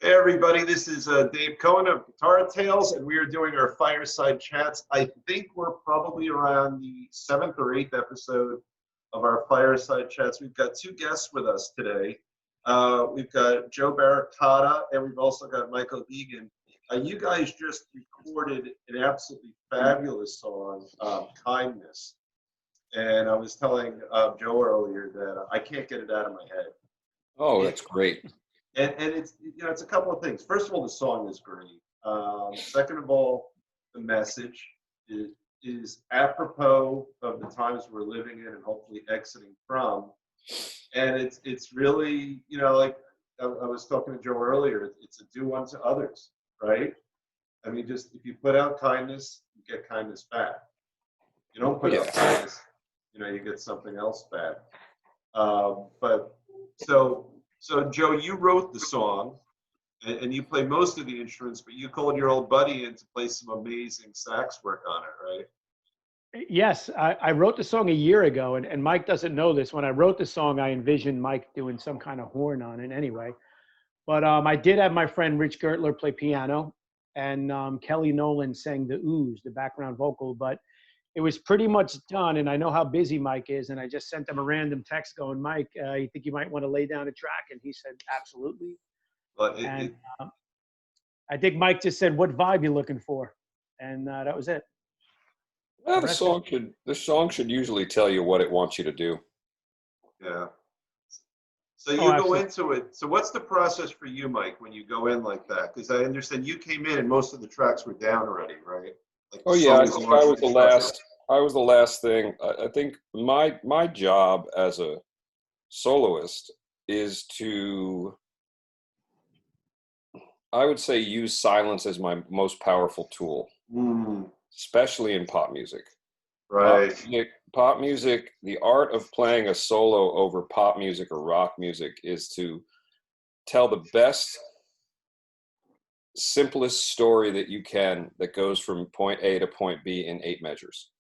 Hey everybody, this is Dave Cohen of Guitar Tales, and we are doing our fireside chats. I think we're probably around the 7th or 8th episode of our fireside chats. We've got two guests with us today. We've got Joe Baracata, and we've also got Michael Ghegan. You guys just recorded an absolutely fabulous song, Kindness. And I was telling Joe earlier that I can't get it out of my head. Oh, that's great. And it's, it's a couple of things. First of all, the song is great. Second of all, the message is apropos of the times we're living in and hopefully exiting from. And it's really, like I was talking to Joe earlier, it's a do unto others, right? I mean, just if you put out kindness, you get kindness back. You don't put out kindness, you get something else back. So Joe, you wrote the song, and you play most of the instruments, but you called your old buddy in to play some amazing sax work on it, right? Yes, I wrote the song a year ago, and Mike doesn't know this. When I wrote the song, I envisioned Mike doing some kind of horn on it anyway. But I did have my friend Rich Gertler play piano, and Kelly Nolan sang the ooze, the background vocal, but it was pretty much done, and I know how busy Mike is, and I just sent him a random text going, Mike, you think you might want to lay down a track? And he said, absolutely. But I think Mike just said, what vibe you looking for? And that was it. Well, the song should usually tell you what it wants you to do. Yeah. So you go into it. So what's the process for you, Mike, when you go in like that? Because I understand you came in and most of the tracks were down already, right? Like I was the last. I was the last thing. I think my job as a soloist is to, I would say, use silence as my most powerful tool, especially in pop music. Right. Pop music, the art of playing a solo over pop music or rock music is to tell the best, simplest story that you can that goes from point A to point B in 8 measures.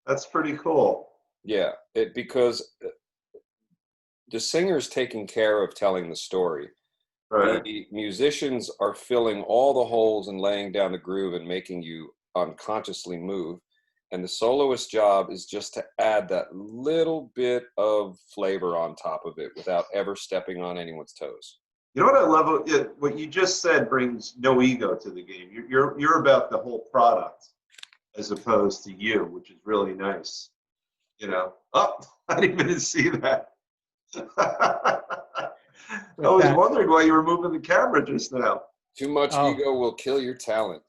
That's pretty cool. Yeah, because the singer's taking care of telling the story. Right. The musicians are filling all the holes and laying down the groove and making you unconsciously move. And the soloist's job is just to add that little bit of flavor on top of it without ever stepping on anyone's toes. You know what I love? What you just said brings no ego to the game. You're about the whole product as opposed to you, which is really nice. Oh, I didn't even see that. I was wondering why you were moving the camera just now. Too much ego will kill your talent.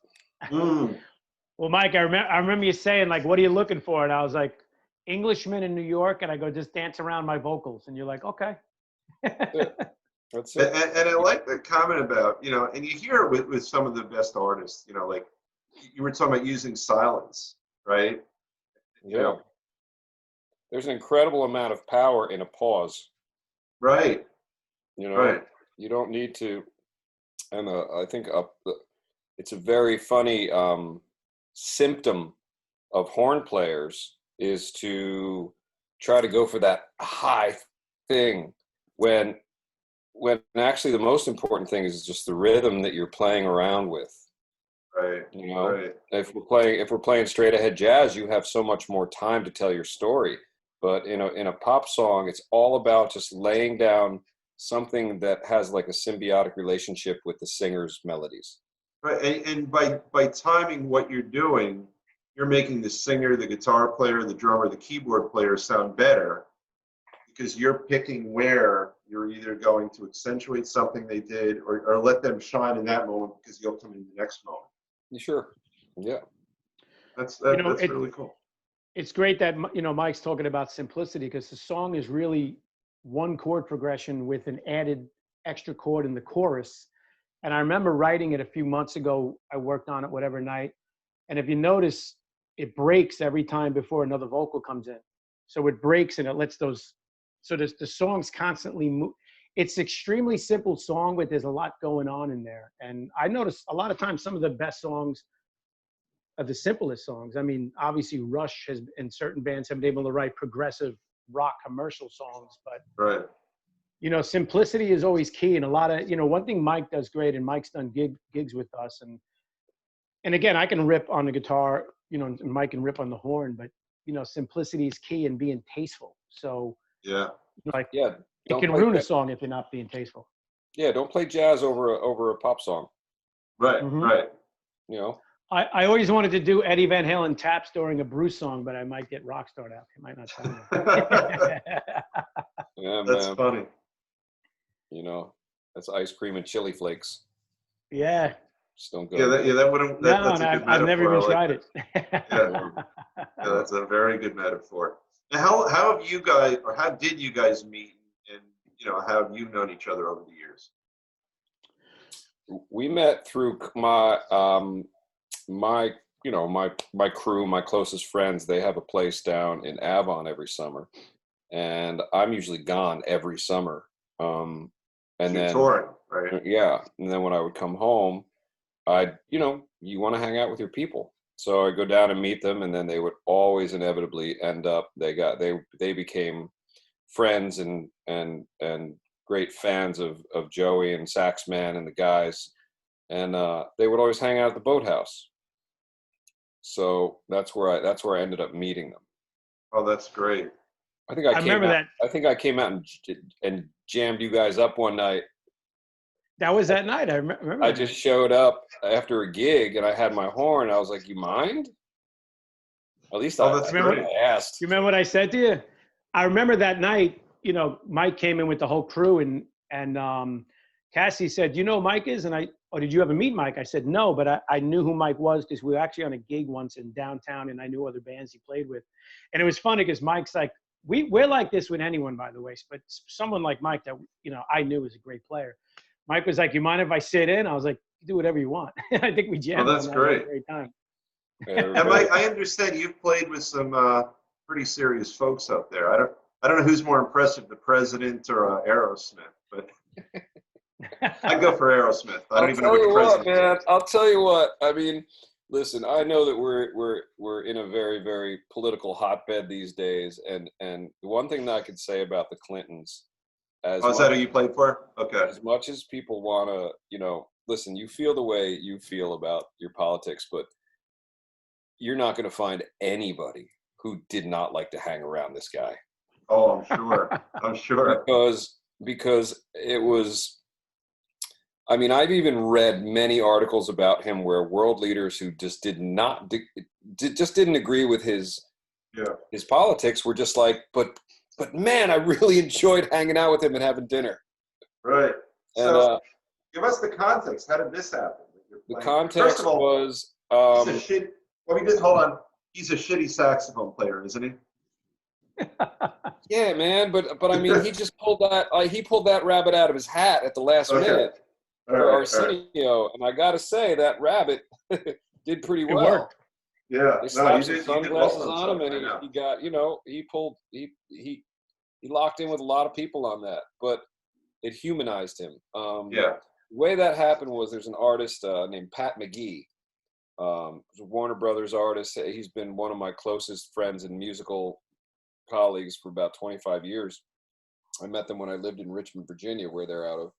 Well, Mike, I remember you saying, like, what are you looking for? And I was like, Englishman in New York. And I go, just dance around my vocals. And you're like, okay. That's it. And I like the comment about, and you hear it with some of the best artists, like you were talking about using silence, right? Yeah. There's an incredible amount of power in a pause. Right. Right. You don't need to, and I think it's a very funny symptom of horn players is to try to go for that high thing when actually the most important thing is just the rhythm that you're playing around with. Right. Right. If we're playing straight ahead jazz, you have so much more time to tell your story. But in a pop song, it's all about just laying down something that has like a symbiotic relationship with the singer's melodies. Right. And by timing what you're doing, you're making the singer, the guitar player, the drummer, the keyboard player sound better because you're picking where you're either going to accentuate something they did or let them shine in that moment because you'll come in the next moment. Sure. Yeah. That's really cool. It's great that, Mike's talking about simplicity because the song is really one chord progression with an added extra chord in the chorus. And I remember writing it a few months ago. I worked on it whatever night. And if you notice, it breaks every time before another vocal comes in. So it breaks and it lets the song's constantly move. It's extremely simple song, but there's a lot going on in there. And I noticed a lot of times some of the best songs are the simplest songs. I mean, obviously Rush and certain bands have been able to write progressive rock commercial songs, but right. you know, simplicity is always key. And a lot of, you know, one thing Mike does great, and Mike's done gigs with us. And again, I can rip on the guitar, you know, and Mike can rip on the horn, but, you know, simplicity is key and being tasteful. So, Yeah. like, Yeah. it can ruin a song if you're not being tasteful. Yeah. Don't play jazz over a pop song. Right. Mhm. Right. You know. I always wanted to do Eddie Van Halen taps during a Bruce song, but I might get rock starred out. It might not sound right. Yeah, That's man. funny. You know, that's ice cream and chili flakes. Yeah. Just don't go. Yeah, that wouldn't. No, That's a good I've never metaphor. even I like tried it. Yeah, that's a very good metaphor. Now, how have you guys, or how did you guys meet, and you know, how have you known each other over the years? We met through my you know, my crew, my closest friends. They have a place down in Avon every summer, and I'm usually gone every summer. And You're then touring, right? yeah, and then when I would come home, you know, you want to hang out with your people. So I go down and meet them, and then they would always inevitably end up. They became friends and great fans of Joey and Saxman and the guys, and they would always hang out at the boathouse. So that's where I ended up meeting them. Oh, that's great. I think I remember that. I think I came out and jammed you guys up one night. That was that night. I remember. I just showed up after a gig and I had my horn. I was like, "You mind?" At least I asked. You remember what I said to you? I remember that night. You know, Mike came in with the whole crew, and Cassie said, "You know who Mike is?" And did you ever meet Mike? I said, "No," but I knew who Mike was because we were actually on a gig once in downtown, and I knew other bands he played with. And it was funny because Mike's like, we're like this with anyone, by the way, but someone like Mike that, you know, I knew was a great player. Mike was like, "You mind if I sit in?" I was like, "Do whatever you want." I think we jammed. Oh, that's great. Great time. And Mike, I understand you've played with some pretty serious folks up there. I don't know who's more impressive, the president or Aerosmith, but I'd go for Aerosmith. I don't even know which president. Man, I'll tell you what. I mean, listen, I know that we're in a very, very political hotbed these days, and the one thing that I could say about the Clintons, Is that who you played for? Okay. As much as people want to, you know, listen, you feel the way you feel about your politics, but you're not going to find anybody who did not like to hang around this guy. Oh, I'm sure. I'm sure. Because it was, I mean, I've even read many articles about him where world leaders who just just didn't agree with his politics were just like, but man, I really enjoyed hanging out with him and having dinner. Right. And so give us the context. How did this happen? The context First of all, was hold on. He's a shitty saxophone player, isn't he? Yeah, man, but I mean, he just pulled that rabbit out of his hat at the last minute for Arsenio, and I got to say that rabbit did pretty well. It worked. Yeah, they slapped some sunglasses on him, and he got, you know, he locked in with a lot of people on that, but it humanized him. The way that happened was there's an artist named Pat Mcgee. He's a Warner Brothers artist. He's been one of my closest friends and musical colleagues for about 25 years. I met them when I lived in Richmond, Virginia, where they're out of.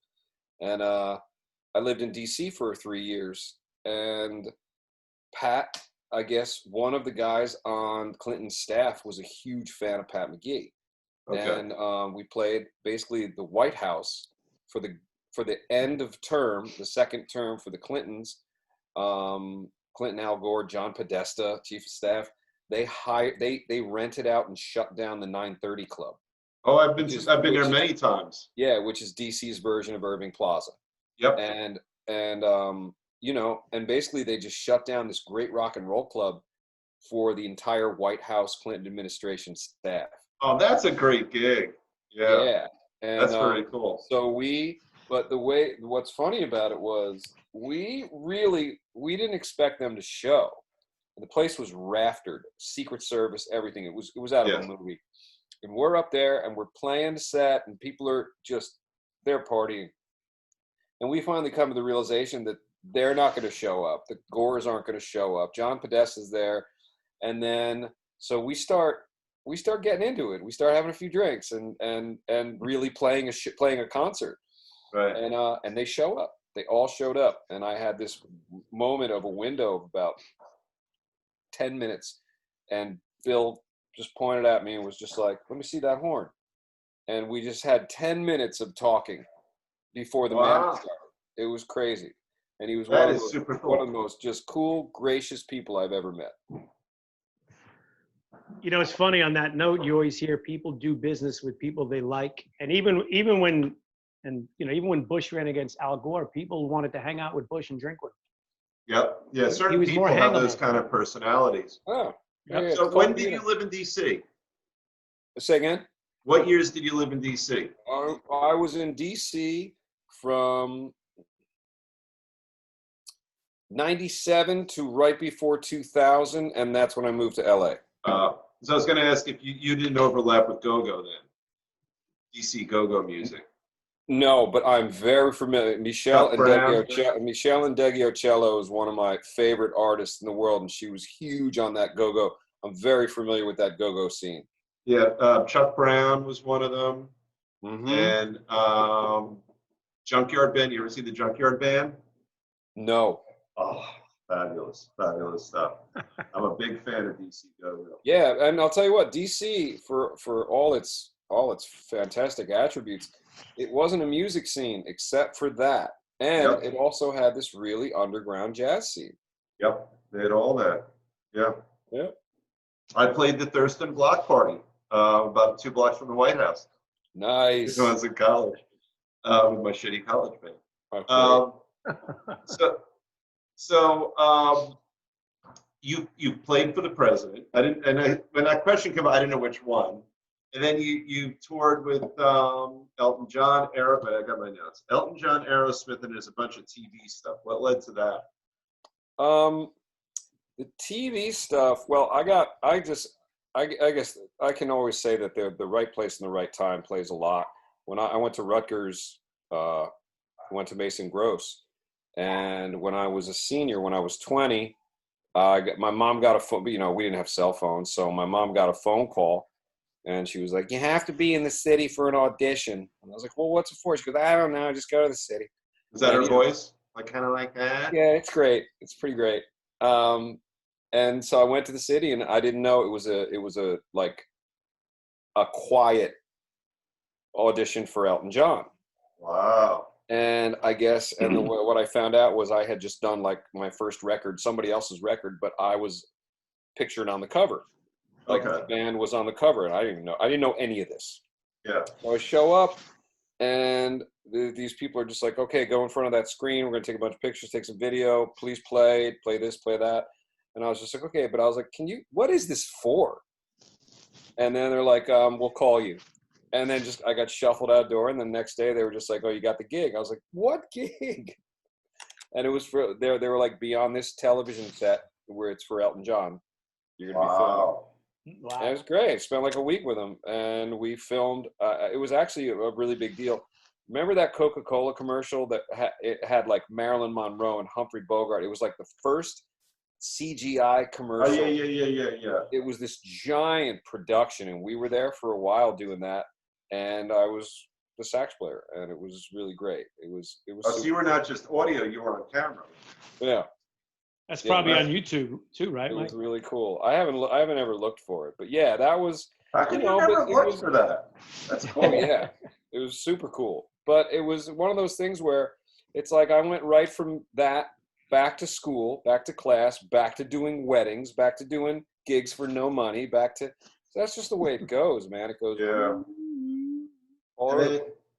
And I lived in DC for 3 years. And Pat, I guess one of the guys on Clinton's staff was a huge fan of Pat Mcgee. Okay. And we played basically the White House for the end of term, the second term for the Clintons. Clinton, Al Gore, John Podesta, chief of staff. They rented out and shut down the 930 Club. Oh, I've been there many times. Yeah, which is DC's version of Irving Plaza. Yep. And you know, and basically they just shut down this great rock and roll club for the entire White House Clinton administration staff. Oh, that's a great gig. Yeah. Yeah. And that's very cool. So what's funny about it was we didn't expect them to show. The place was raftered, Secret Service, everything. It was out of a movie. And we're up there and we're playing the set and people are they're partying. And we finally come to the realization that they're not going to show up. The Gores aren't going to show up. John Podesta's there. And then, so we start we start getting into it. We start having a few drinks and really playing a concert. Right. And they show up. They all showed up, and I had this moment of a window of about 10 minutes, and Phil just pointed at me and was just like, "Let me see that horn." And we just had 10 minutes of talking before the madness started. It was crazy. And he was one of the most just cool, gracious people I've ever met. You know, it's funny on that note, you always hear people do business with people they like. And even when Bush ran against Al Gore, people wanted to hang out with Bush and drink with him. Yep. Yeah, certain people have those kind of personalities. Oh. Yep. Yeah, So when did you live in D.C.? Say again? What years did you live in D.C.? I was in D.C. from 97 to right before 2000, and that's when I moved to L.A. So I was going to ask if you didn't overlap with go-go then, DC go-go music. No, but I'm very familiar. Michelle Ndegeocello is one of my favorite artists in the world, and she was huge on that go-go. I'm very familiar with that go-go scene. Yeah, Chuck Brown was one of them. Mm-hmm. And Junkyard Band. You ever see the Junkyard Band? No. Oh, fabulous stuff. I'm a big fan of DC go-go. Yeah, and I'll tell you what, DC for all its fantastic attributes, it wasn't a music scene except for that, and it also had this really underground jazz scene. Yep, they had all that. Yeah. Yeah. I played the Thurston Block Party about 2 blocks from the White House. Nice. When I was in college with my shitty college band. Okay. So you played for the president. When that question came out, I didn't know which one. And then you toured with Elton John, I got my notes. Elton John, Aerosmith, and there's a bunch of TV stuff. What led to that? The TV stuff. Well, I guess I can always say that the right place and the right time plays a lot. When I went to Rutgers, I went to Mason Gross, and when I was a senior, when I was 20, my mom got a phone. We didn't have cell phones, so my mom got a phone call, and she was like, "You have to be in the city for an audition." And I was like, "Well, what's it for?" She goes, "I don't know. Just go to the city." Is that her voice? Like kind of like that? Yeah, it's great. It's pretty great. And so I went to the city, and I didn't know it was a quiet audition for Elton John. Wow. And I guess, what I found out was I had just done like my first record, somebody else's record, but I was pictured on the cover. Like the band was on the cover, and I didn't know any of this. Yeah. So I show up, and these people are just like, "Okay, go in front of that screen. We're gonna take a bunch of pictures, take some video. Please play this, play that." And I was just like, "Okay," but I was like, what is this for? And then they're like, "We'll call you." And then I got shuffled out the door, and the next day they were just like, "Oh, you got the gig." I was like, "What gig?" And it was they were like, "Be on this television set where it's for Elton John. You're gonna be filming." Wow. And it was great. I spent like a week with him, and we filmed. It was actually a really big deal. Remember that Coca-Cola commercial that it had like Marilyn Monroe and Humphrey Bogart? It was like the first CGI commercial. Oh, yeah. It was this giant production, and we were there for a while doing that. And I was the sax player, and it was really great. It was. So you were not just audio; you were on camera. Yeah. That's probably on YouTube too, right, Mike? It was really cool. I haven't ever looked for it, but yeah, that was. How can you never look for that? That's cool. Oh, yeah, it was super cool. But it was one of those things where it's like I went right from that back to school, back to class, back to doing weddings, back to doing gigs for no money, so that's just the way it goes, man. It goes. Yeah.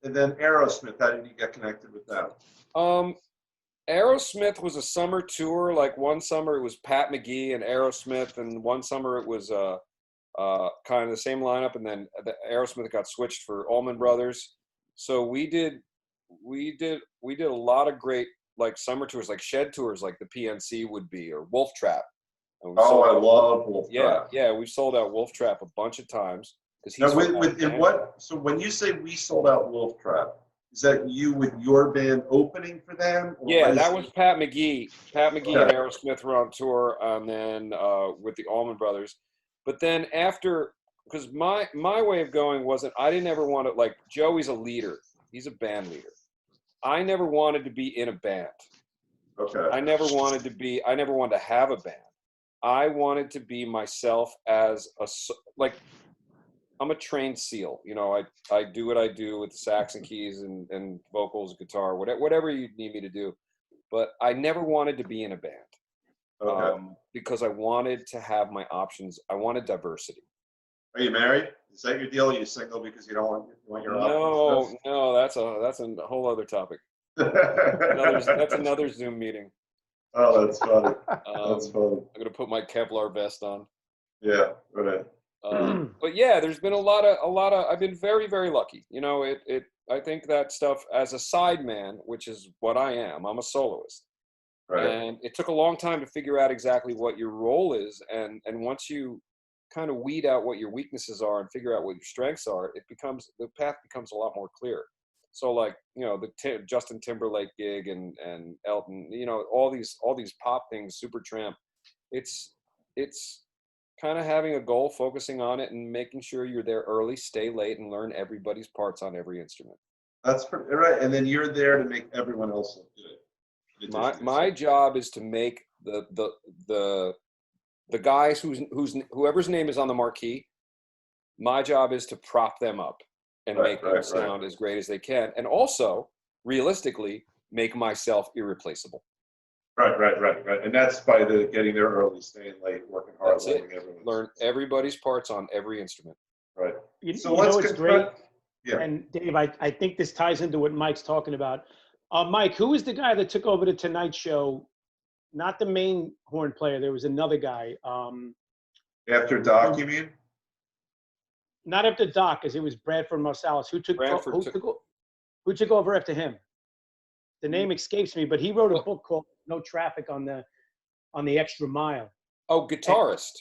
And then Aerosmith, how did you get connected with them? Aerosmith was a summer tour. Like one summer it was Pat Mcgee and Aerosmith, and one summer it was kind of the same lineup, and then Aerosmith got switched for Allman Brothers. So we did a lot of great like summer tours, like shed tours, like the PNC would be, or Wolf Trap. I love Wolf Trap. Yeah, we sold out Wolf Trap a bunch of times. So when you say we sold out Wolf Trap, is that you with your band opening for them? Yeah, that was Pat Mcgee. Pat Mcgee and Aerosmith were on tour, and then with the Allman Brothers. But then after because my way of going wasn't, I didn't ever want to, like, Joey's a leader. He's a band leader. I never wanted to be in a band. Okay. I never wanted to have a band. I wanted to be myself as like, I'm a trained SEAL. You know, I do what I do with the sax and keys and vocals, guitar, whatever you need me to do. But I never wanted to be in a band. Okay. Because I wanted to have my options. I wanted diversity. Are you married? Is that your deal? Or are you single because you don't want your options? No, that's a whole other topic. That's another Zoom meeting. Oh, that's funny. That's funny. I'm gonna put my Kevlar vest on. Yeah, right. But yeah, there's been a lot of. I've been very, very lucky. You know, I think that stuff as a sideman, which is what I am. I'm a soloist. Right. And it took a long time to figure out exactly what your role is. And once you kind of weed out what your weaknesses are and figure out what your strengths are, the path becomes a lot more clear. So, like, you know, the Justin Timberlake gig and Elton, you know, all these pop things, Supertramp, it's kind of having a goal, focusing on it, and making sure you're there early, stay late, and learn everybody's parts on every instrument. That's right. And then you're there to make everyone else look good. My job is to make the guys whoever's name is on the marquee. My job is to prop them up and make them sound as great as they can, and also realistically make myself irreplaceable. Right. And that's by getting there early, staying late, working hard, That's it. Learn everybody's parts on every instrument. Right. So what's great. Yeah. And Dave, I think this ties into what Mike's talking about. Mike, who was the guy that took over the Tonight Show? Not the main horn player. There was another guy. After Doc, you mean? Not after Doc, because it was Bradford Marsalis. Who took over after him? The name escapes me, but he wrote a book called No Traffic on the Extra Mile. Oh, Guitarist.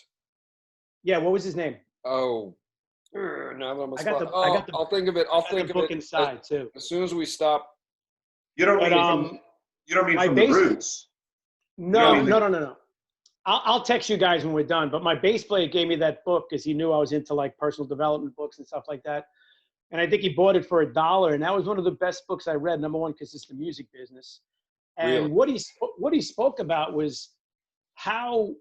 Yeah, what was his name? Oh, now that I'm I'll think of it. I'll think of it inside too. As soon as we stop. You don't mean from the Roots. No. I'll text you guys when we're done. But my bass player gave me that book because he knew I was into like personal development books and stuff like that. And I think he bought it for $1, and that was one of the best books I read. Number one, because it's the music business. And really? what he spoke about was how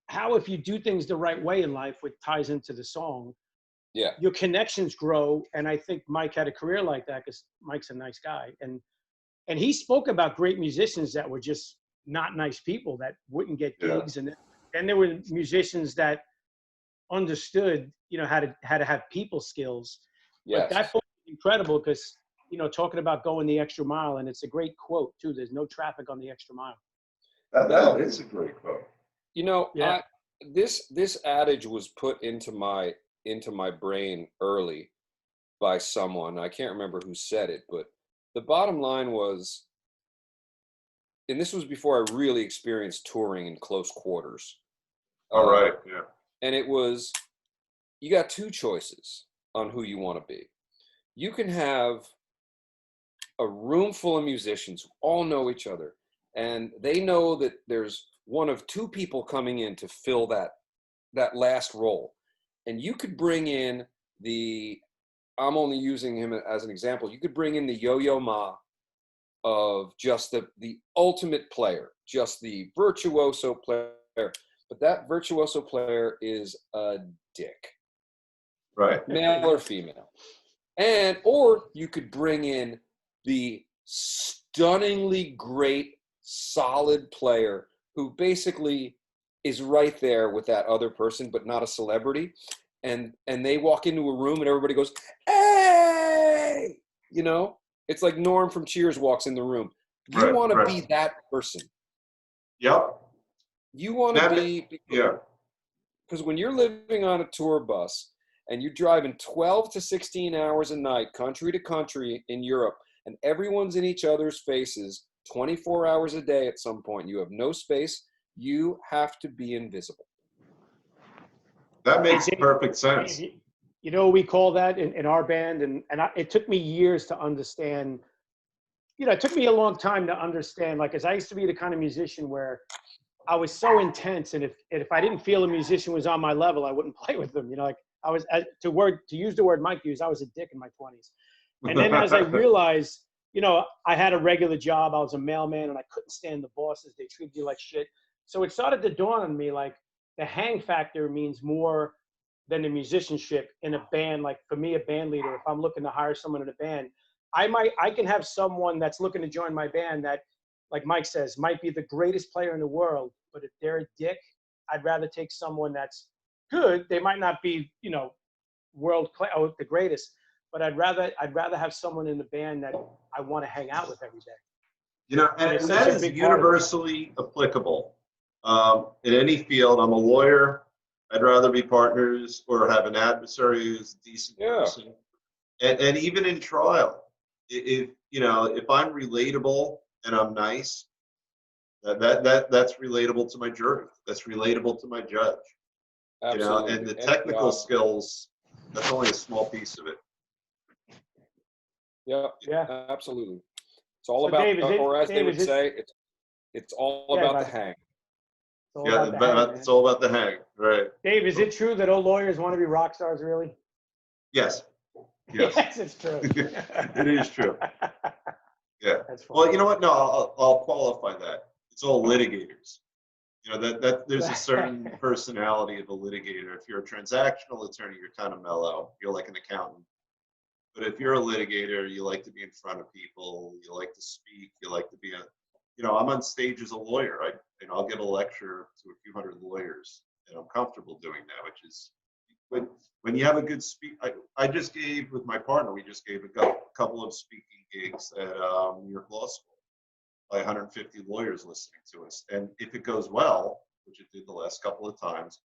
if you do things the right way in life, which ties into the song, yeah, your connections grow. And I think Mike had a career like that because Mike's a nice guy. And he spoke about great musicians that were just not nice people that wouldn't get gigs. Yeah. And then there were musicians that understood, you know, how to have people skills. Yes. But that book is incredible because, you know, talking about going the extra mile, and it's a great quote too. There's no traffic on the extra mile. That is a great quote. You know, yeah. This adage was put into my brain early by someone. I can't remember who said it, but the bottom line was, and this was before I really experienced touring in close quarters. All right, yeah. And it was, you got two choices on who you want to be. You can have a room full of musicians who all know each other, and they know that there's one of two people coming in to fill that last role. And you could bring in I'm only using him as an example, you could bring in the Yo-Yo Ma of just the ultimate player, just the virtuoso player, but that virtuoso player is a dick. Right. Male or female. Or you could bring in the stunningly great, solid player who basically is right there with that other person, but not a celebrity. And they walk into a room and everybody goes, hey! You know, it's like Norm from Cheers walks in the room. You want to be that person. Yep. You want to be, because when you're living on a tour bus and you're driving 12 to 16 hours a night, country to country in Europe, and everyone's in each other's faces 24 hours a day at some point, you have no space, you have to be invisible. That makes perfect sense. You know, we call that in our band, and it took me years to understand. You know, it took me a long time to understand, like, because I used to be the kind of musician where I was so intense, and if I didn't feel a musician was on my level, I wouldn't play with them. You know, like I was to use the word Mike used, I was a dick in my 20s. And then as I realized, you know, I had a regular job, I was a mailman, and I couldn't stand the bosses. They treated you like shit. So it started to dawn on me, like, the hang factor means more than the musicianship in a band. Like, for me, a band leader, if I'm looking to hire someone in a band, I can have someone that's looking to join my band that, like Mike says, might be the greatest player in the world, but if they're a dick, I'd rather take someone that's good. They might not be, you know, world class or the greatest, but I'd rather have someone in the band that I want to hang out with every day. You know, and that is universally applicable in any field. I'm a lawyer. I'd rather be partners or have an adversary who's a decent person. And even in trial, if you know, if I'm relatable and I'm nice, that's relatable to my jury. That's relatable to my judge. Absolutely. You know, and the technical skills, that's only a small piece of it. Yeah, absolutely. It's all about, or as they would say, it's all about the hang. It's all about the hang, right? Dave, is it true that all lawyers want to be rock stars, really? Yes. Yes, it's true. It is true. Yeah. Well, you know what? No, I'll qualify that. It's all litigators. You know, that there's a certain personality of a litigator. If you're a transactional attorney, you're kind of mellow. You're like an accountant. But if you're a litigator, you like to be in front of people. You like to speak. You like to be you know, I'm on stage as a lawyer. I'll give a lecture to a few hundred lawyers, and I'm comfortable doing that, which is when you have a good speak. I just gave, with my partner, we just gave a couple of speaking gigs at New York Law School by 150 lawyers listening to us. And if it goes well, which it did the last couple of times,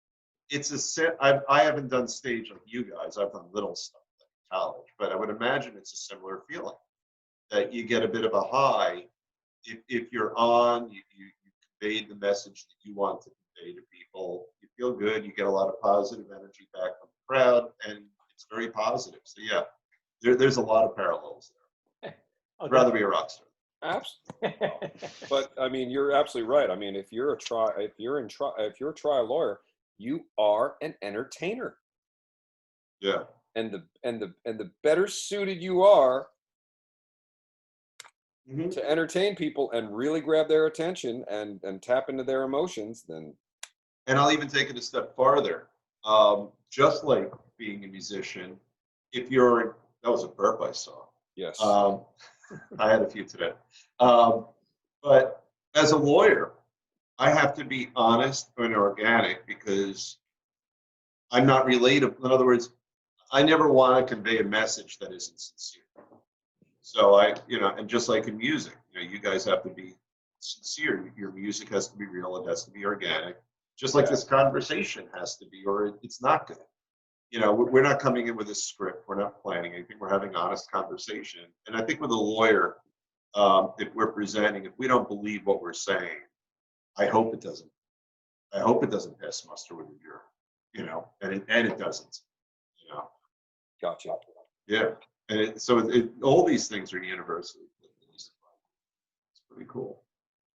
it's a set. I haven't done stage like you guys. I've done little stuff like college, but I would imagine it's a similar feeling that you get a bit of a high if you're on, you conveyed the message that you want to convey to people. You feel good. You get a lot of positive energy back from the crowd, and it's very positive. So yeah, there's a lot of parallels there. I'd rather be a rock star. Absolutely. But I mean, you're absolutely right. I mean, if you're a trial lawyer, you are an entertainer. Yeah. And the better suited you are to entertain people and really grab their attention and tap into their emotions, then. And I'll even take it a step farther. Just like being a musician, that was a burp I saw. Yes. I had a few today. But as a lawyer, I have to be honest and organic because I'm not relatable. In other words, I never want to convey a message that isn't sincere. So and just like in music, you guys have to be sincere. Your music has to be real. It has to be organic. Just like this conversation has to be, or it's not good. We're not coming in with a script. We're not planning anything. We're having honest conversation. And I think with a lawyer, if we're presenting, if we don't believe what we're saying, I hope it doesn't pass muster with the jury, and it doesn't, Gotcha. Yeah. And all these things are universally. It's pretty cool.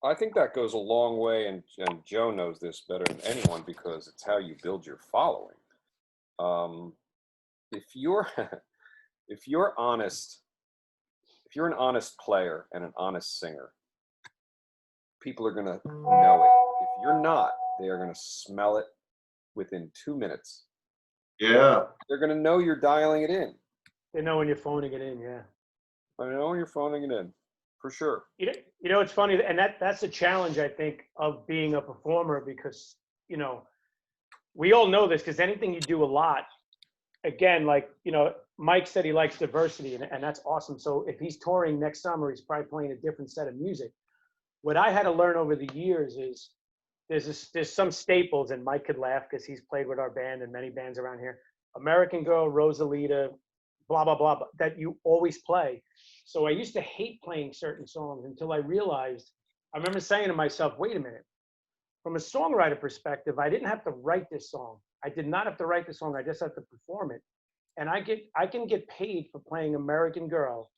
I think that goes a long way, and Joe knows this better than anyone because it's how you build your following. If you're honest, if you're an honest player and an honest singer, people are gonna know it. If you're not, they are gonna smell it within 2 minutes. Yeah. They're gonna know you're dialing it in. They know when you're phoning it in, yeah. I know when you're phoning it in, for sure. It's funny, and that's a challenge, I think, of being a performer because, we all know this because anything you do a lot, again, like, Mike said he likes diversity, and that's awesome. So if he's touring next summer, he's probably playing a different set of music. What I had to learn over the years is there's some staples, and Mike could laugh because he's played with our band and many bands around here. American Girl, Rosalita, blah, blah, blah, that you always play. So I used to hate playing certain songs until I realized, I remember saying to myself, wait a minute, from a songwriter perspective, I didn't have to write this song. I did not have to write the song. I just have to perform it. And I can get paid for playing American Girl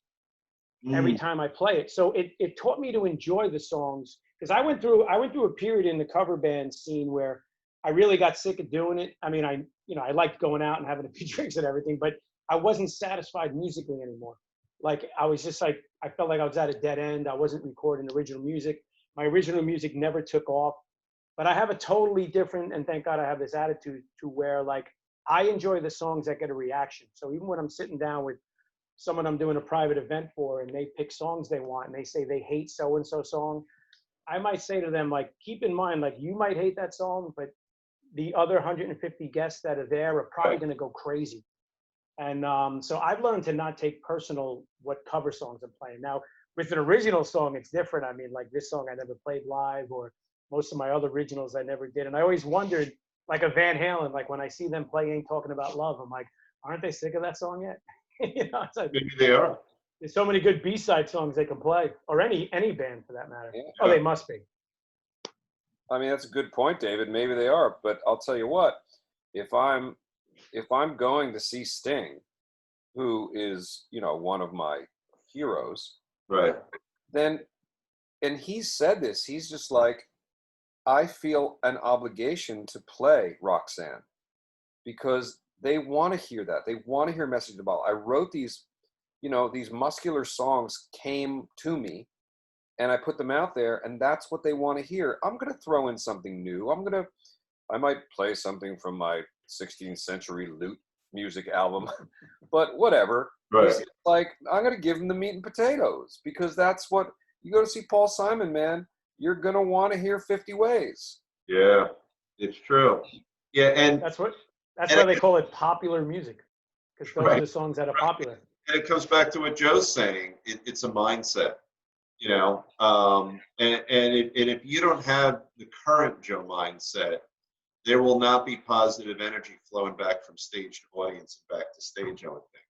every time I play it. So it taught me to enjoy the songs because I went through a period in the cover band scene where I really got sick of doing it. I mean, I liked going out and having a few drinks and everything, but I wasn't satisfied musically anymore. Like I was just like, I felt like I was at a dead end. I wasn't recording original music. My original music never took off. But I have a totally different, and thank God I have this attitude to where like I enjoy the songs that get a reaction. So even when I'm sitting down with someone I'm doing a private event for and they pick songs they want and they say they hate so-and-so song, I might say to them, like, keep in mind, like, you might hate that song, but the other 150 guests that are there are probably going to go crazy. And so I've learned to not take personal what cover songs I'm playing. Now, with an original song, it's different. I mean, like this song I never played live, or most of my other originals I never did. And I always wondered, like a Van Halen, like when I see them play Ain't Talking About Love, I'm like, aren't they sick of that song yet? You know, it's like, Maybe they are. there's so many good B-side songs they can play, or any band for that matter. Yeah. Oh, they must be. I mean, that's a good point, David. Maybe they are, but I'll tell you what, if I'm going to see Sting, who is, you know, one of my heroes, Right. then, and he said this, he's just like, I feel an obligation to play Roxanne because they want to hear that. They want to hear Message to Ball. I wrote these, you know, these muscular songs came to me and I put them out there, and that's what they want to hear. I'm going to throw in something new. I might play something from my 16th century lute music album, but whatever. Right. It's like, I'm going to give them the meat and potatoes because that's what, you go to see Paul Simon, man, you're going to want to hear 50 Ways. Yeah, it's true. Yeah, and That's why they call it popular music, because those are the songs that are popular. And it comes back to what Joe's saying. It's a mindset, you know. And if you don't have the current Joe mindset, there will not be positive energy flowing back from stage to audience and back to stage, I would think.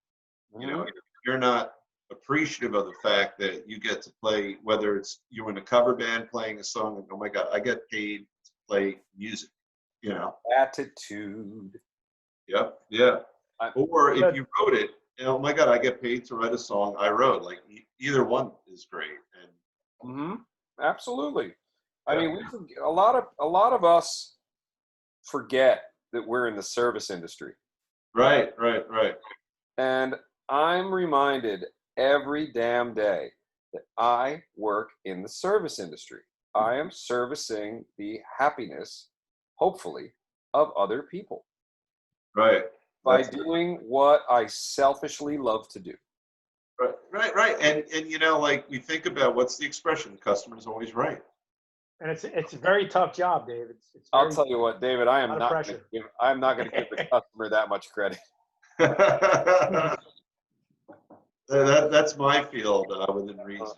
You know, if you're not appreciative of the fact that you get to play, whether it's you in a cover band playing a song, and oh my God, I get paid to play music, you know. Attitude. Yep, yeah. Or if you wrote it, oh my God, I get paid to write a song I wrote. Like either one is great. And absolutely. Yeah. I mean, a lot of us forget that we're in the service industry. Right. And I'm reminded every damn day that I work in the service industry. I am servicing the happiness, hopefully, of other people. Right. By doing what I selfishly love to do. Right. And you know, like we think about what's the expression, the customer's always right. And it's a very tough job, Dave. I'll tell you what, David, I'm not going to give the customer that much credit. That's my field within reason.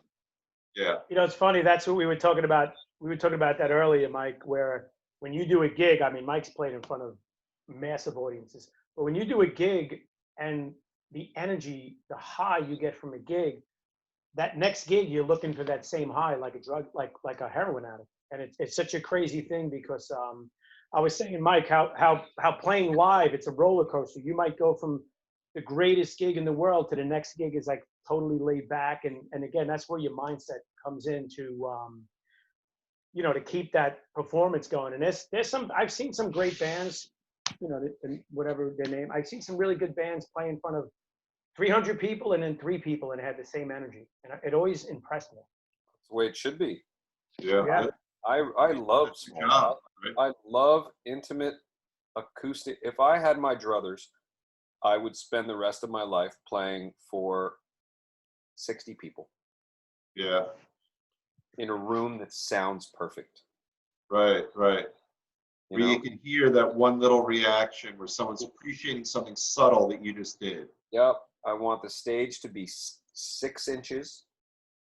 Yeah. You know, it's funny. That's what we were talking about. We were talking about that earlier, Mike, where when you do a gig, I mean, Mike's played in front of massive audiences, but when you do a gig and the energy, the high you get from a gig, that next gig, you're looking for that same high, like a drug, like a heroin addict. And it's such a crazy thing because I was saying, Mike, how playing live, it's a roller coaster. You might go from the greatest gig in the world to the next gig is like totally laid back. And again, that's where your mindset comes in to, you know, to keep that performance going. And there's some, I've seen some great bands, you know, whatever their name, I've seen some really good bands play in front of 300 people and then 3 people and it had the same energy. And it always impressed me. That's the way it should be. Yeah. I love small. I love intimate acoustic. If I had my druthers, I would spend the rest of my life playing for 60 people. Yeah. In a room that sounds perfect. Right. Where You can hear that one little reaction where someone's appreciating something subtle that you just did. Yep. I want the stage to be 6 inches.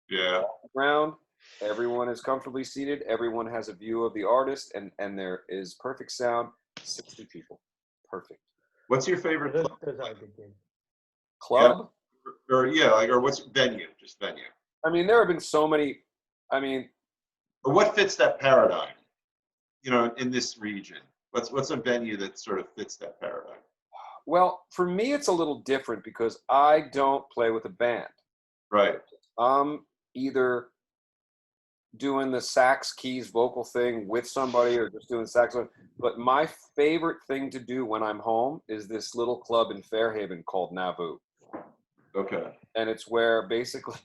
Yeah. Ground. Everyone is comfortably seated. Everyone has a view of the artist, and there is perfect sound. 60 people. Perfect. What's your favorite Those are a good game. Club? Yeah. Or what's venue? Just venue. I mean, there have been so many. Or what fits that paradigm? You know, in this region, what's a venue that sort of fits that paradigm? Well, for me, it's a little different because I don't play with a band. Right. I'm either doing the sax keys vocal thing with somebody or just doing saxophone. But my favorite thing to do when I'm home is this little club in Fairhaven called Nauvoo. Okay. And it's where basically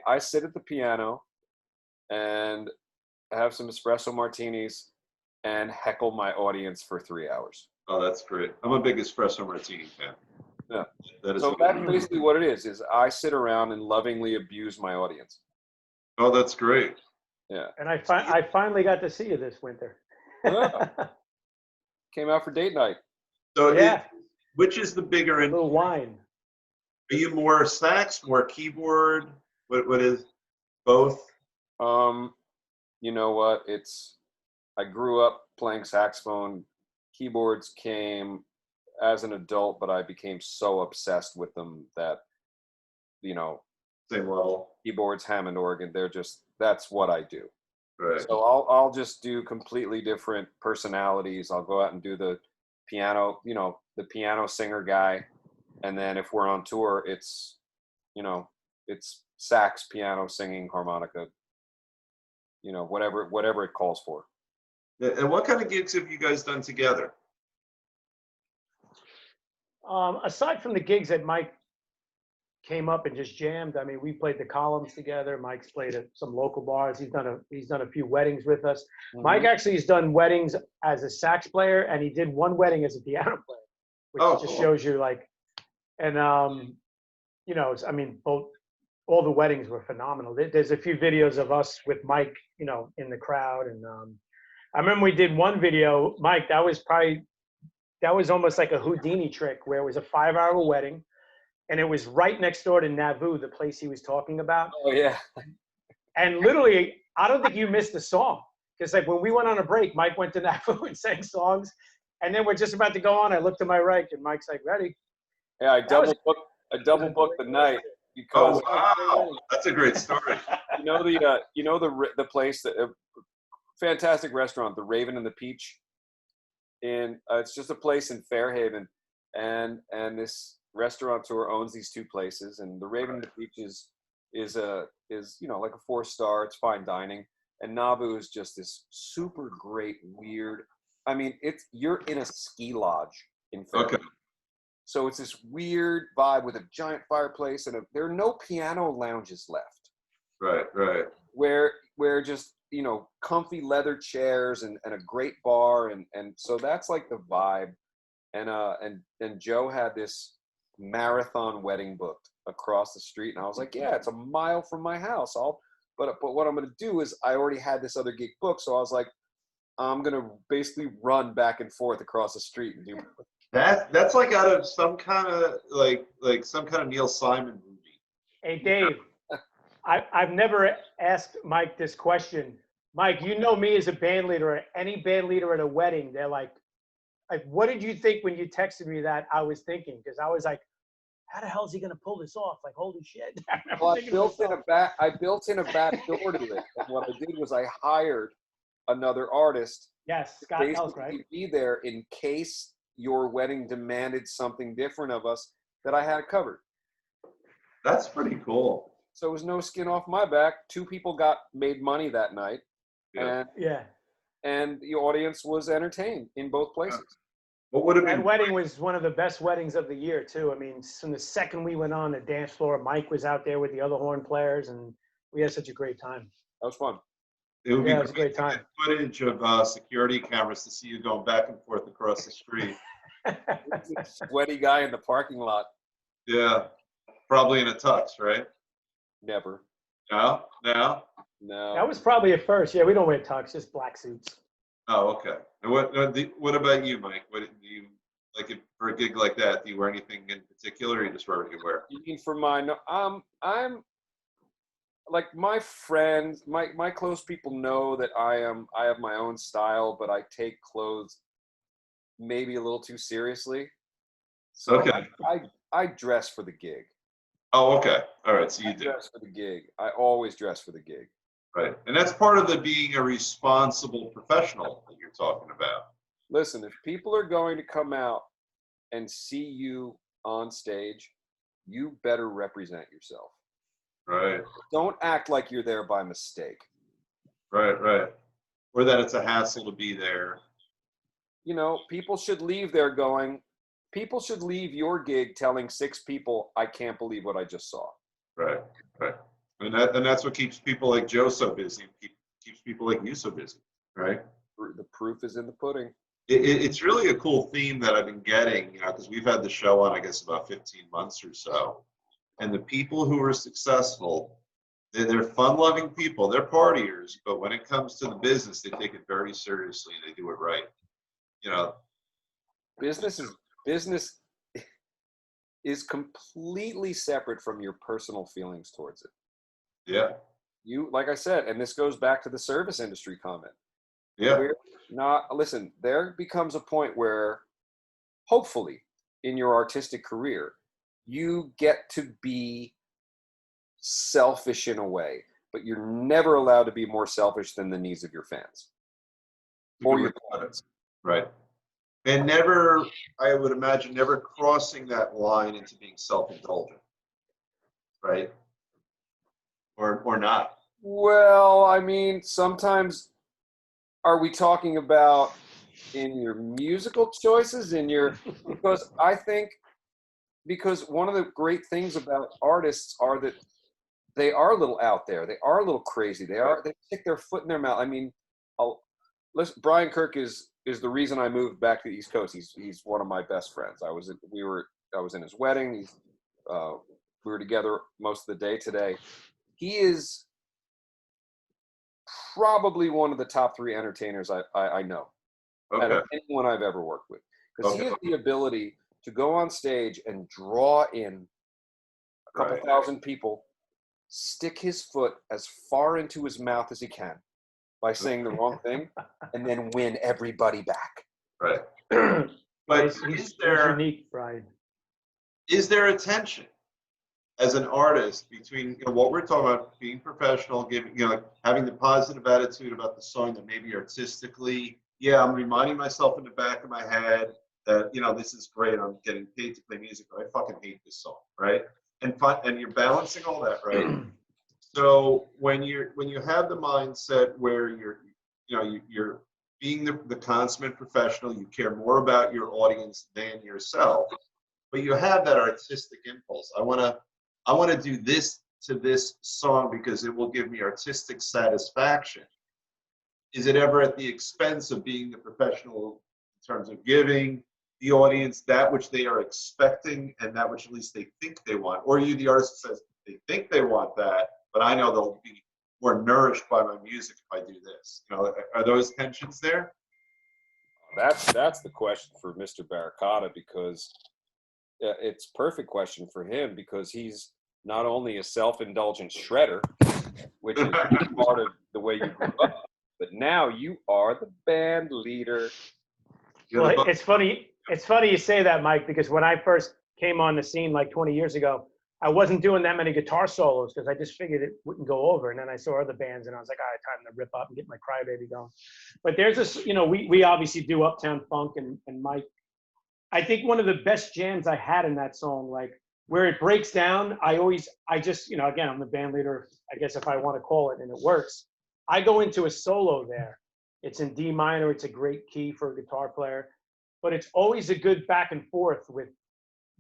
I sit at the piano and have some espresso martinis and heckle my audience for 3 hours. Oh, that's great. I'm a big espresso martini fan. Yeah. That is So that's basically what it is I sit around and lovingly abuse my audience. Oh, that's great. Yeah. And I finally got to see you this winter. Yeah. Came out for date night. So Yeah. which is the bigger? A little wine. Are you more sax, more keyboard? What is both? You know what? I grew up playing saxophone. Keyboards came as an adult, but I became so obsessed with them that, you know, Same level. keyboards, Hammond organ, that's what I do. Right. So I'll just do completely different personalities. I'll go out and do the piano, the piano singer guy. And then if we're on tour, it's sax, piano, singing, harmonica, whatever it calls for. And what kind of gigs have you guys done together? Aside from the gigs that Mike came up and just jammed, I mean, we played the Columns together. Mike's played at some local bars. He's done a few weddings with us. Mm-hmm. Mike actually has done weddings as a sax player, and he did one wedding as a piano player, which just shows you and I mean, all the weddings were phenomenal. There's a few videos of us with Mike, in the crowd, and I remember we did one video, Mike. That was almost like a Houdini trick, where it was a 5-hour wedding. And it was right next door to Nauvoo, the place he was talking about. Oh, yeah. And literally, I don't think you missed a song. Because when we went on a break, Mike went to Nauvoo and sang songs. And then we're just about to go on. I looked to my right, and Mike's like, ready. Yeah, I double booked the night because. Oh, wow. That's a great story. the place, fantastic restaurant, the Raven and the Peach. It's just a place in Fairhaven. And this restaurateur owns these two places, and the Raven and the Peach is like a 4-star. It's fine dining, and Nauvoo is just this super great weird. I mean, you're in a ski lodge in Fairhaven. Okay. So it's this weird vibe with a giant fireplace, and there are no piano lounges left. Right. Where just comfy leather chairs and a great bar, and so that's like the vibe. And Joe had this marathon wedding booked across the street, and I was like, yeah, it's a mile from my house. But what I'm gonna do is I already had this other gig booked, so I was like, I'm gonna basically run back and forth across the street and do. That's like out of some kind of like some kind of Neil Simon movie. Hey, Dave, I've never asked Mike this question. Mike, me as a band leader, or any band leader at a wedding, they're like, what did you think when you texted me that I was thinking? Because I was like, how the hell is he going to pull this off? Like, holy shit. Well, I built in a back door to it. And what I did was I hired another artist. Yes, Scott Elk, right? To be there in case your wedding demanded something different of us, that I had it covered. That's pretty cool. So it was no skin off my back. 2 people made money that night. Yeah. And the audience was entertained in both places. What would have been? That wedding was one of the best weddings of the year, too. I mean, from the second we went on the dance floor, Mike was out there with the other horn players, and we had such a great time. That was fun. It would be it was a great time. Footage of security cameras to see you going back and forth across the street. Sweaty guy in the parking lot. Yeah, probably in a tux, right? Never. No. That was probably a first. Yeah, we don't wear tux, just black suits. Oh, okay. And what about you, Mike? What do you like for a gig like that? Do you wear anything in particular, or you just wear what you wear? You mean for mine? No, I'm like my friends, my close people know that I have my own style, but I take clothes maybe a little too seriously. So Okay. I dress for the gig. Oh, okay. All right. So you do. Dress for the gig. I always dress for the gig. Right. And that's part of the being a responsible professional that you're talking about. Listen, if people are going to come out and see you on stage, you better represent yourself. Right. Don't act like you're there by mistake. Right. Or that it's a hassle to be there. You know, people should leave there going, people should leave your gig telling 6 people, I can't believe what I just saw. Right. And that's what keeps people like Joe so busy, keeps people like you so busy, right? The proof is in the pudding. It's really a cool theme that I've been getting, because we've had the show on, I guess, about 15 months or so. And the people who are successful, they're fun-loving people. They're partiers, but when it comes to the business, they take it very seriously. They do it right. Business is completely separate from your personal feelings towards it. Yeah. You, like I said, and this goes back to the service industry comment. Yeah. Listen, there becomes a point where hopefully in your artistic career, you get to be selfish in a way, but you're never allowed to be more selfish than the needs of your fans or your clients. Right. And never, I would imagine, never crossing that line into being self-indulgent, right? Or not. Well, I mean, sometimes, are we talking about in your musical choices, because I think, because one of the great things about artists are that they are a little out there. They are a little crazy. They stick their foot in their mouth. I mean, Brian Kirk is the reason I moved back to the East Coast. He's one of my best friends. I was in his wedding. We were together most of the day today. He is probably one of the top 3 entertainers I know. Okay. Out of anyone I've ever worked with. Because he has the ability to go on stage and draw in a couple thousand people, stick his foot as far into his mouth as he can by saying the wrong thing, and then win everybody back. Right. But he's unique, Brian. Is there a tension as an artist between what we're talking about, being professional, giving, having the positive attitude about the song that maybe artistically, I'm reminding myself in the back of my head that, this is great. I'm getting paid to play music, but I fucking hate this song, right? And you're balancing all that, right? So when you have the mindset where you're being the consummate professional, you care more about your audience than yourself, but you have that artistic impulse. I want to do this to this song because it will give me artistic satisfaction. Is it ever at the expense of being the professional in terms of giving the audience that which they are expecting and that which at least they think they want? Or are you the artist that says they think they want that, but I know they'll be more nourished by my music if I do this? Are those tensions there? That's the question for Mr. Baracata, because it's a perfect question for him, because he's not only a self-indulgent shredder, which is part of the way you grew up, but now you are the band leader. Well, it's funny you say that, Mike, because when I first came on the scene like 20 years ago, I wasn't doing that many guitar solos because I just figured it wouldn't go over. And then I saw other bands and I was like, all right, time to rip up and get my crybaby going. But there's this, we obviously do Uptown Funk, and Mike, I think one of the best jams I had in that song, like where it breaks down, I just, again, I'm the band leader, I guess if I want to call it, and it works. I go into a solo there. It's in D minor. It's a great key for a guitar player, but it's always a good back and forth with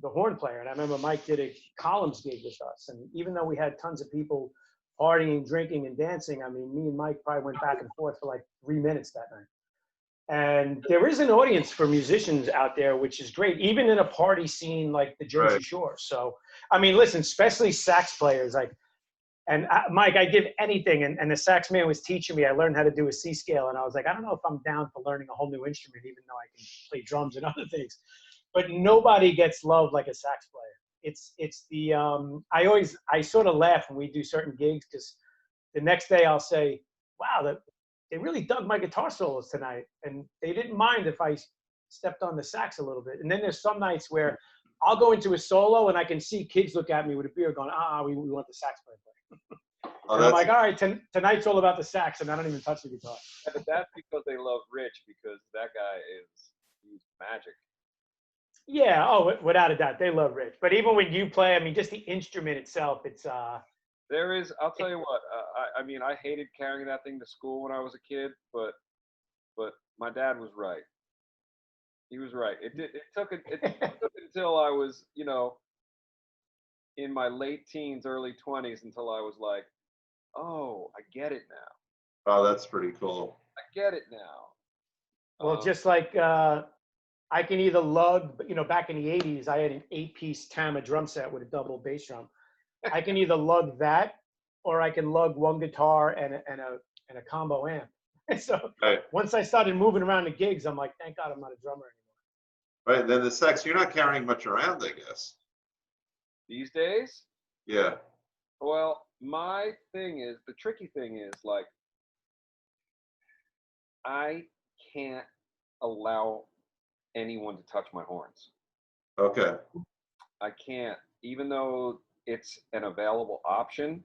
the horn player. And I remember Mike did a Columns gig with us. And even though we had tons of people partying, drinking, and dancing, I mean, me and Mike probably went back and forth for like 3 minutes that night. And there is an audience for musicians out there, which is great, even in a party scene like the Jersey Shore. So, I mean, listen, especially sax players, Mike, I give anything. And the sax man was teaching me, I learned how to do a C scale. And I was like, I don't know if I'm down for learning a whole new instrument, even though I can play drums and other things. But nobody gets love like a sax player. It's the, I sort of laugh when we do certain gigs, because the next day I'll say, wow, they really dug my guitar solos tonight. And they didn't mind if I stepped on the sax a little bit. And then there's some nights where I'll go into a solo and I can see kids look at me with a beer going, we want the sax player. And I'm like, all right, tonight's all about the sax, and I don't even touch the guitar. Yeah, but that's because they love Rich, because that guy he's magic. Yeah, without a doubt, they love Rich. But even when you play, I mean, just the instrument itself, it's There is. I'll tell you what. I mean, I hated carrying that thing to school when I was a kid, but my dad was right. He was right. It took until I was, in my late teens, early 20s, until I was like, oh, I get it now. Oh, that's pretty cool. I get it now. Well, just like I can either lug, back in the 80s, I had an 8-piece Tama drum set with a double bass drum. I can either lug that, or I can lug one guitar and a combo amp. So once I started moving around the gigs, I'm like, thank God I'm not a drummer anymore. Right, then the sax, you're not carrying much around, I guess. These days? Yeah. Well, my thing is, the tricky thing is, like, I can't allow anyone to touch my horns. Okay. I can't, even though it's an available option,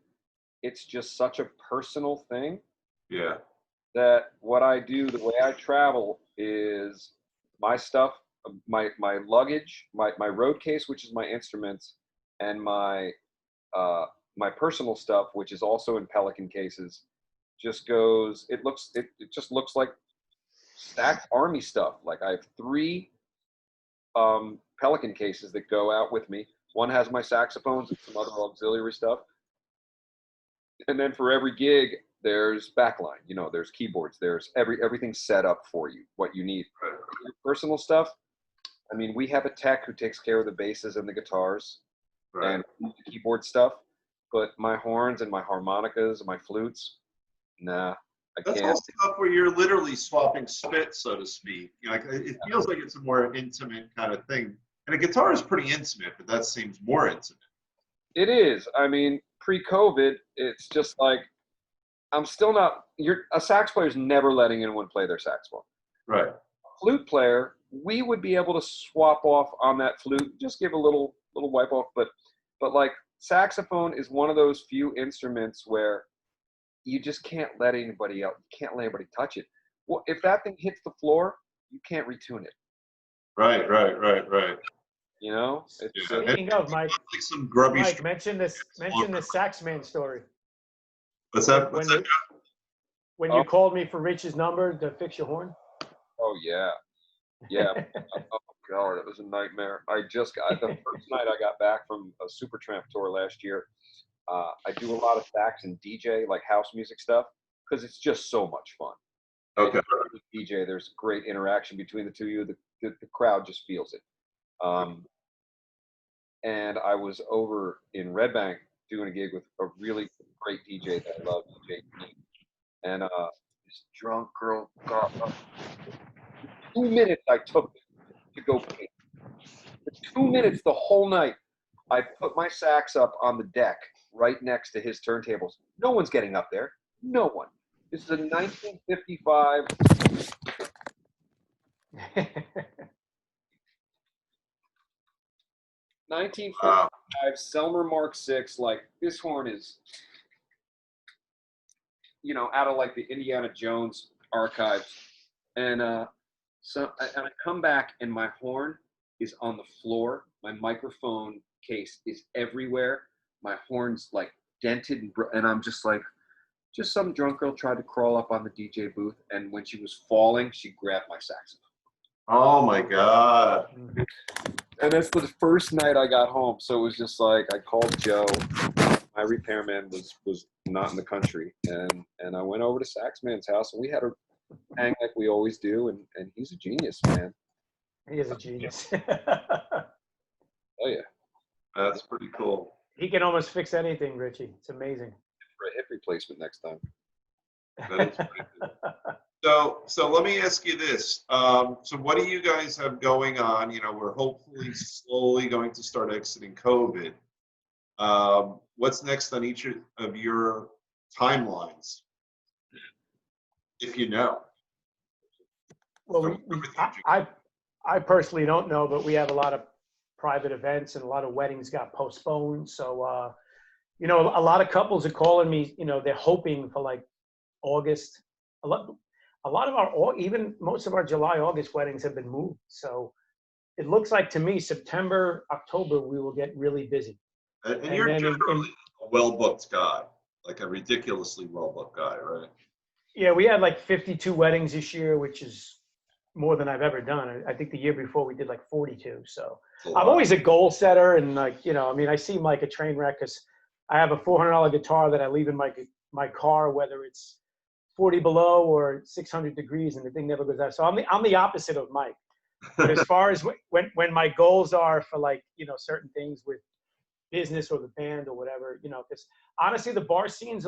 it's just such a personal thing. Yeah. That what I do, the way I travel, is my stuff, my luggage, my road case, which is my instruments, and my personal stuff, which is also in Pelican cases, just goes. It just looks like stacked army stuff. Like I have 3 Pelican cases that go out with me. One has my saxophones and some other auxiliary stuff, and then for every gig, there's backline, there's keyboards, there's everything's set up for you, what you need. Your personal stuff, I mean, we have a tech who takes care of the basses and the guitars and the keyboard stuff, but my horns and my harmonicas and my flutes, nah, I That's can't. all stuff where you're literally swapping spit, so to speak. It feels like it's a more intimate kind of thing. And a guitar is pretty intimate, but that seems more intimate. It is. I mean, pre-COVID, it's just like, I'm still not. A sax player is never letting anyone play their saxophone. Right. A flute player, we would be able to swap off on that flute, just give a little wipe off. But like saxophone is one of those few instruments where you just can't let anybody else. You can't let anybody touch it. Well, if that thing hits the floor, you can't retune it. Right. Speaking of, Mike, like some grubby. Mike, mention the Saxman story. What's that? When you called me for Rich's number to fix your horn? Oh, yeah. Oh, God, it was a nightmare. I just got, the first night I got back from a Supertramp tour last year, I do a lot of sax and DJ, like house music stuff, because it's just so much fun. Okay. With DJ, there's great interaction between the two of you. The crowd just feels it. And I was over in Red Bank doing a gig with a really great DJ that I love, DJ. And this drunk girl got up. 2 minutes I took to go pee. For 2 minutes the whole night, I put my sax up on the deck right next to his turntables. No one's getting up there. No one. This is a 1955. 1955 Selmer Mark VI. Like, this horn is, out of like the Indiana Jones archives. And so I come back and my horn is on the floor. My microphone case is everywhere. My horn's like dented and I'm just like, just some drunk girl tried to crawl up on the DJ booth, and when she was falling, she grabbed my saxophone. Oh my God. And that's the first night I got home. So it was just like, I called Joe. My repairman was not in the country. And I went over to Saxman's house, and we had a hang like we always do. And he's a genius, man. He is a genius. Oh, yeah. That's pretty cool. He can almost fix anything, Richie. It's amazing. For a hip replacement next time. That is pretty cool. So let me ask you this. So what do you guys have going on? We're hopefully slowly going to start exiting COVID. What's next on each of your timelines, if you know? Well, I personally don't know, but we have a lot of private events and a lot of weddings got postponed. So, a lot of couples are calling me, they're hoping for like August. A lot of even most of our July, August weddings have been moved. So it looks like to me, September, October, we will get really busy. And you're generally a well-booked guy, like a ridiculously well-booked guy, right? Yeah, we had like 52 weddings this year, which is more than I've ever done. I think the year before we did like 42. So It's a I'm lot. always a goal setter, and like, you know, I mean, I seem like a train wreck because I have a $400 guitar that I leave in my car, whether it's 40 below or 600 degrees, and the thing never goes out. So I'm the opposite of Mike. But as far as when my goals are for, like, you know, certain things with business or the band or whatever, you know, because honestly, the bar scene's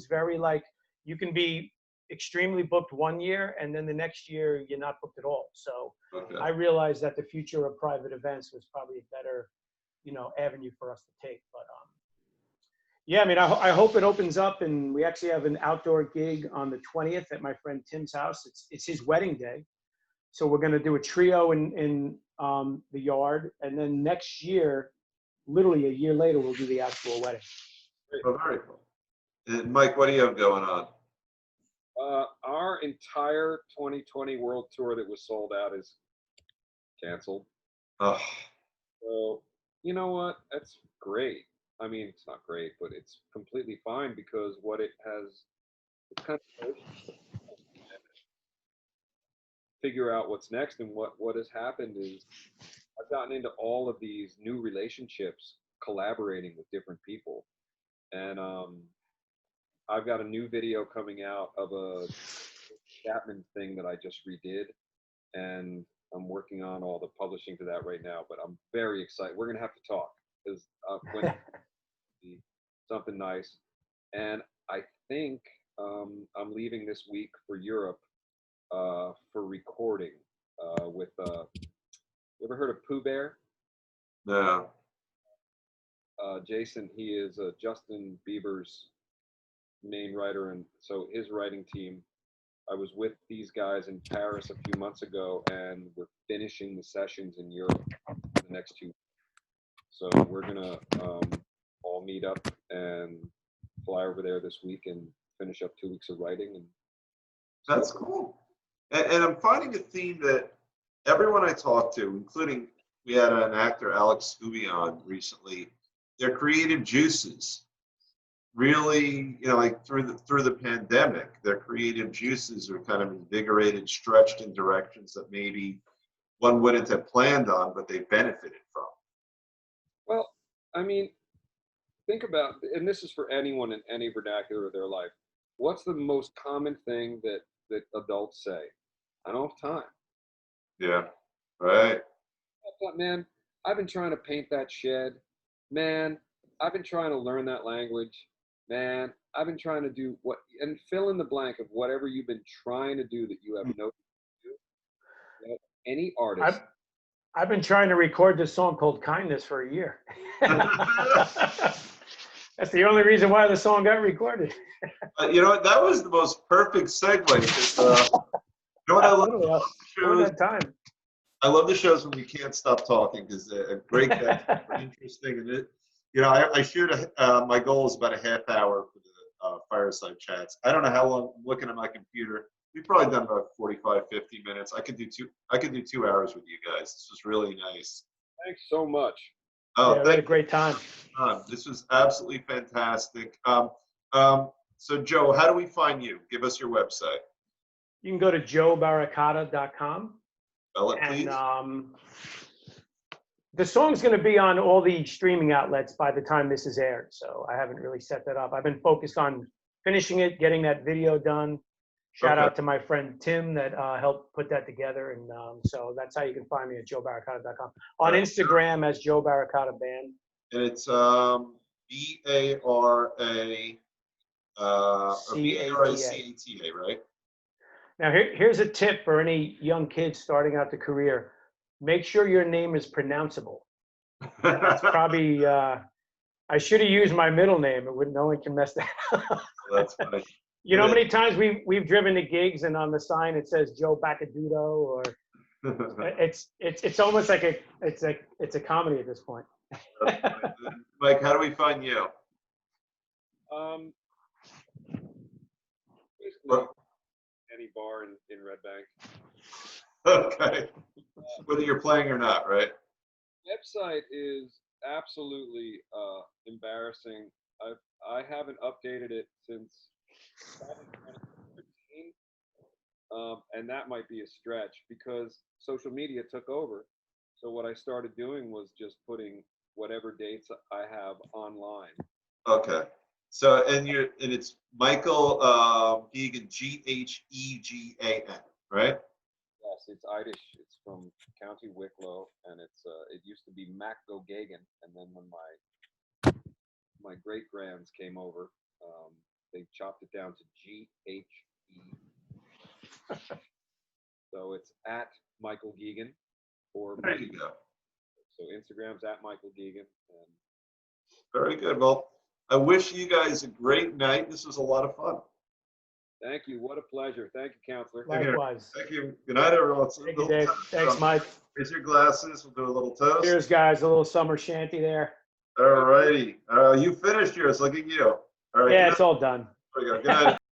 very like, you can be extremely booked one year and then the next year you're not booked at all. So Okay. I realized that the future of private events was probably a better, you know, avenue for us to take. But yeah, I mean, I hope it opens up, and we actually have an outdoor gig on the 20th at my friend Tim's house. It's his wedding day. So we're going to do a trio in the yard. And then next year, literally a year later, we'll do the actual wedding. Oh, very cool. And Mike, what do you have going on? Our entire 2020 world tour that was sold out is canceled. Oh, So, you know what? That's great. I mean, it's not great, but it's completely fine because what it has, it's kind of figure out what's next. And what has happened is I've gotten into all of these new relationships, collaborating with different people. And I've got a new video coming out of a Chapman thing that I just redid, and I'm working on all the publishing to that right now. But I'm very excited. We're gonna have to talk because when something nice, and I think I'm leaving this week for Europe for recording with. You ever heard of Pooh Bear? no. Jason, he is Justin Bieber's main writer, and so his writing team. I was with these guys in Paris a few months ago, and we're finishing the sessions in Europe the next 2 weeks. So we're gonna all meet up and fly over there this week and finish up 2 weeks of writing. And That's cool. And I'm finding a theme that everyone I talk to, including we had an actor, Alex Scooby, on recently, their creative juices really, you know, like through the pandemic, their creative juices are kind of invigorated, stretched in directions that maybe one wouldn't have planned on, but they benefited from. well, I mean, think about, and this is for anyone in any vernacular of their life. What's the most common thing that adults say? I don't have time. Yeah. Right. But man, I've been trying to paint that shed. Man, I've been trying to learn that language. Man, I've been trying to do what, and fill in the blank of whatever you've been trying to do that you have no do. You know, any artist. I've been trying to record this song called Kindness for a year. That's the only reason why the song got recorded. You know what? That was the most perfect segue. 'Cause, you know what I love Literally, about the during shows? that time. I love the shows when we can't stop talking because a great guest, very interesting, and it. You know, I shoot my goal is about a half hour for the fireside chats. I don't know how long. I'm looking at my computer. We've probably done about 45, 50 minutes. I could do 2 hours with you guys. This was really nice. Thanks so much. Oh, Yeah, we had a great time. this was absolutely fantastic. So Joe, how do we find you? Give us your website. You can go to joebaracata.com. Spell it, And please. the song's going to be on all the streaming outlets by the time this is aired. So I haven't really set that up. I've been focused on finishing it, getting that video done. Shout out to my friend Tim that helped put that together. And so that's how you can find me at joebaracata.com. On Instagram as Joe Baracata Band. And it's B-A-R-A-C-A-T-A, right? Now, here's a tip for any young kids starting out the career. Make sure your name is pronounceable. That's probably, I should have used my middle name. No one can mess that up. That's funny. You know how many times we've driven to gigs and on the sign it says Joe Bacadudo, or it's almost like it's a comedy at this point. Mike, how do we find you? Basically any bar in Red Bank. Okay. Whether you're playing or not, right? Website is absolutely embarrassing. I haven't updated it since 2013, and that might be a stretch because social media took over. So what I started doing was just putting whatever dates I have online. Okay. So and it's Michael Ghegan, Ghegan, right? Yes, it's Irish. It's from County Wicklow, and it used to be Ghegan, and then when my great grands came over, they chopped it down to Ghe. So it's at Michael Ghegan, or There you go. so Instagram's at Michael Ghegan. And Very good. Well, I wish you guys a great night. This was a lot of fun. thank you. What a pleasure. Thank you, Counselor. Likewise. Thank you. Good night, everyone. Thank you, Dave. Thanks, Mike. Raise your glasses. We'll do a little toast. Cheers, guys. A little summer shanty there. All righty. You finished yours. Look at you. All right. Yeah, Good it's all done. night. There we go. Good night.